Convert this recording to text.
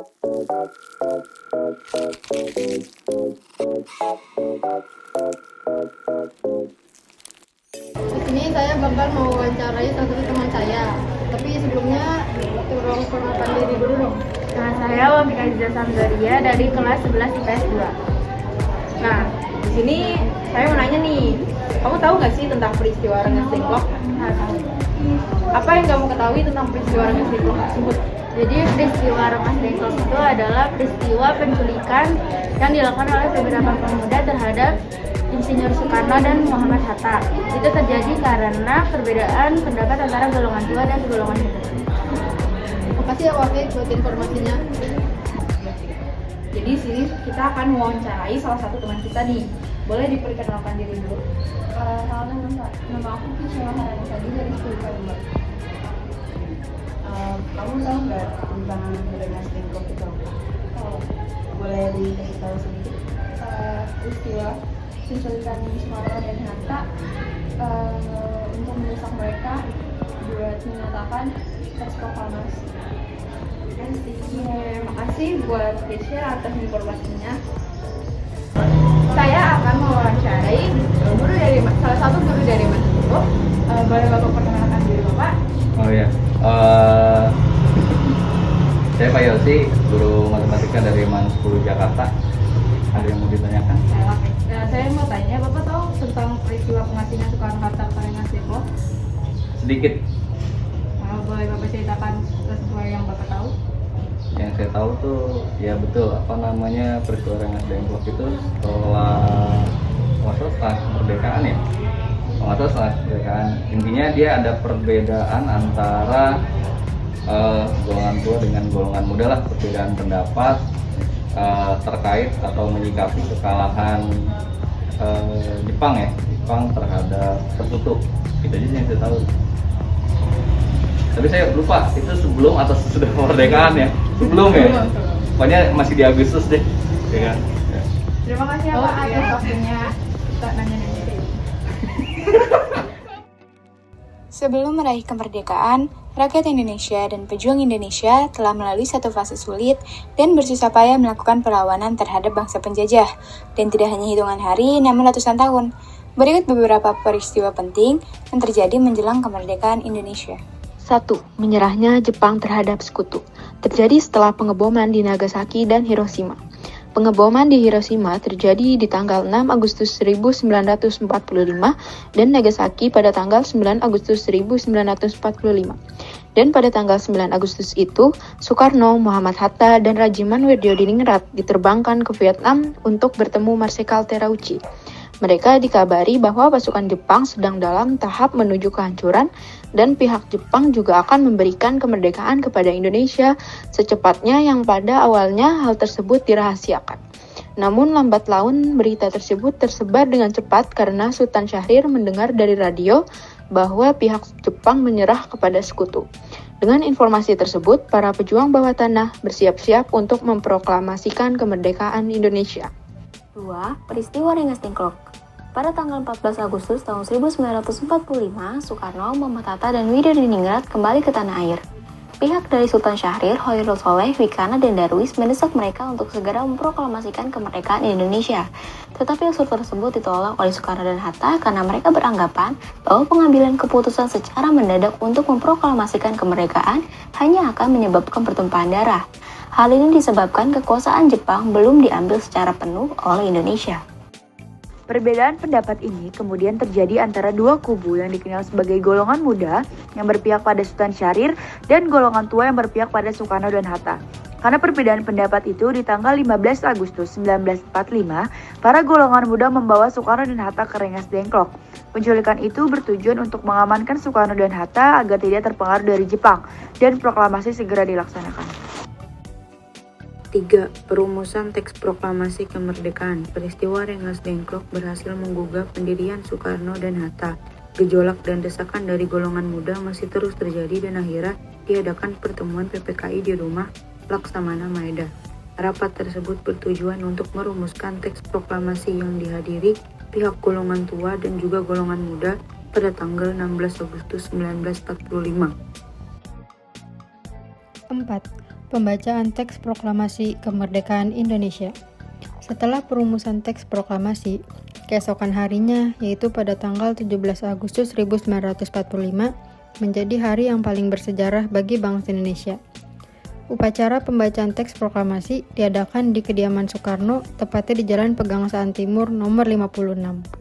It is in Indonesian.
Di sini saya bakal mau wawancarai salah satu teman saya. Tapi sebelumnya tolong perkenalkan diri dulu dong. Nah, saya Wafika Aziza Samzaria dari kelas 11 IPS 2. Nah, di sini saya mau nanya nih, kamu tahu nggak sih tentang peristiwa Rengas Dengklok? Nah, tahu. Apa yang kamu ketahui tentang peristiwa Rengas Dengklok tersebut? Jadi peristiwa Rengas Dengklok itu adalah peristiwa penculikan yang dilakukan oleh beberapa pemuda terhadap Insinyur Soekarno dan Muhammad Hatta. Itu terjadi karena perbedaan pendapat antara golongan tua dan golongan muda. Makasih ya Wafik buat informasinya. Jadi di sini kita akan mewawancarai salah satu teman kita nih. Boleh diperkenalkan diri dulu? Halo, nama aku Kisha Harani tadi dari Sekolah Mbak. Kamu tahu nggak tentang Rengas Dengklok itu apa? Tahu. Boleh dikasih tahu sedikit? Peristiwa penculikan Soekarno dan Hatta untuk mendesak mereka buat menyatakan teks proklamasi. Makasih buat Keisha atas informasinya. Saya akan mewawancarai salah satu guru dari Manado. Boleh Bapak perkenalkan diri Bapak? Oh iya, saya Pak Yosi, guru matematika dari MAN 10 Jakarta. Ada yang mau ditanyakan? Saya mau tanya, Bapak tahu tentang peristiwa pengasingan Soekarno-Hatta ke Rengas Dengklok? Sedikit. Boleh Bapak ceritakan sesuai yang Bapak tahu? Yang saya tahu tuh, ya betul, peristiwa Rengas Dengklok itu setelah kemerdekaan ya. Setelah kemerdekaan, intinya dia ada perbedaan antara golongan tua dengan golongan muda lah, perbedaan pendapat terkait atau menyikapi kekalahan Jepang terhadap Sekutu. Itu aja yang saya tahu. Tapi saya lupa itu sebelum atau sesudah kemerdekaan ya. Sebelum ya. Pokoknya masih di Agustus deh, ya kan? Ya. Terima kasih ya Pak atas waktunya kita nanya-nanya kayak gitu. Sebelum meraih kemerdekaan, rakyat Indonesia dan pejuang Indonesia telah melalui satu fase sulit dan bersusah payah melakukan perlawanan terhadap bangsa penjajah, dan tidak hanya hitungan hari, namun ratusan tahun. Berikut beberapa peristiwa penting yang terjadi menjelang kemerdekaan Indonesia. 1. Menyerahnya Jepang terhadap sekutu. Terjadi setelah pengeboman di Nagasaki dan Hiroshima. Pengeboman di Hiroshima terjadi di tanggal 6 Agustus 1945 dan Nagasaki pada tanggal 9 Agustus 1945. Dan pada tanggal 9 Agustus itu, Soekarno, Muhammad Hatta, dan Rajiman Wirjodiningrat diterbangkan ke Vietnam untuk bertemu Marsekal Terauchi. Mereka dikabari bahwa pasukan Jepang sedang dalam tahap menuju kehancuran dan pihak Jepang juga akan memberikan kemerdekaan kepada Indonesia secepatnya, yang pada awalnya hal tersebut dirahasiakan. Namun lambat laun berita tersebut tersebar dengan cepat karena Sultan Syahrir mendengar dari radio bahwa pihak Jepang menyerah kepada sekutu. Dengan informasi tersebut, para pejuang bawah tanah bersiap-siap untuk memproklamasikan kemerdekaan Indonesia. 2. Peristiwa Rengas Dengklok. Pada tanggal 14 Agustus tahun 1945, Soekarno, Muhammad Hatta, dan Wirjodiningrat kembali ke tanah air. Pihak dari Sultan Syahrir, Hoirul Soleh, Wikana, dan Darwis mendesak mereka untuk segera memproklamasikan kemerdekaan Indonesia. Tetapi usul tersebut ditolak oleh Soekarno dan Hatta karena mereka beranggapan bahwa pengambilan keputusan secara mendadak untuk memproklamasikan kemerdekaan hanya akan menyebabkan pertumpahan darah. Hal ini disebabkan kekuasaan Jepang belum diambil secara penuh oleh Indonesia. Perbedaan pendapat ini kemudian terjadi antara dua kubu yang dikenal sebagai golongan muda yang berpihak pada Sultan Syahrir dan golongan tua yang berpihak pada Soekarno dan Hatta. Karena perbedaan pendapat itu, di tanggal 15 Agustus 1945, para golongan muda membawa Soekarno dan Hatta ke Rengas Dengklok. Penculikan itu bertujuan untuk mengamankan Soekarno dan Hatta agar tidak terpengaruh dari Jepang dan proklamasi segera dilaksanakan. 3. Perumusan teks proklamasi kemerdekaan. Peristiwa Rengas Dengklok berhasil menggugah pendirian Soekarno dan Hatta. Gejolak dan desakan dari golongan muda masih terus terjadi dan akhirnya diadakan pertemuan PPKI di rumah Laksamana Maeda. Rapat tersebut bertujuan untuk merumuskan teks proklamasi yang dihadiri pihak golongan tua dan juga golongan muda pada tanggal 16 Agustus 1945. 4. Pembacaan teks proklamasi kemerdekaan Indonesia. Setelah perumusan teks proklamasi, keesokan harinya, yaitu pada tanggal 17 Agustus 1945, menjadi hari yang paling bersejarah bagi bangsa Indonesia. Upacara pembacaan teks proklamasi diadakan di kediaman Soekarno, tepatnya di Jalan Pegangsaan Timur nomor 56.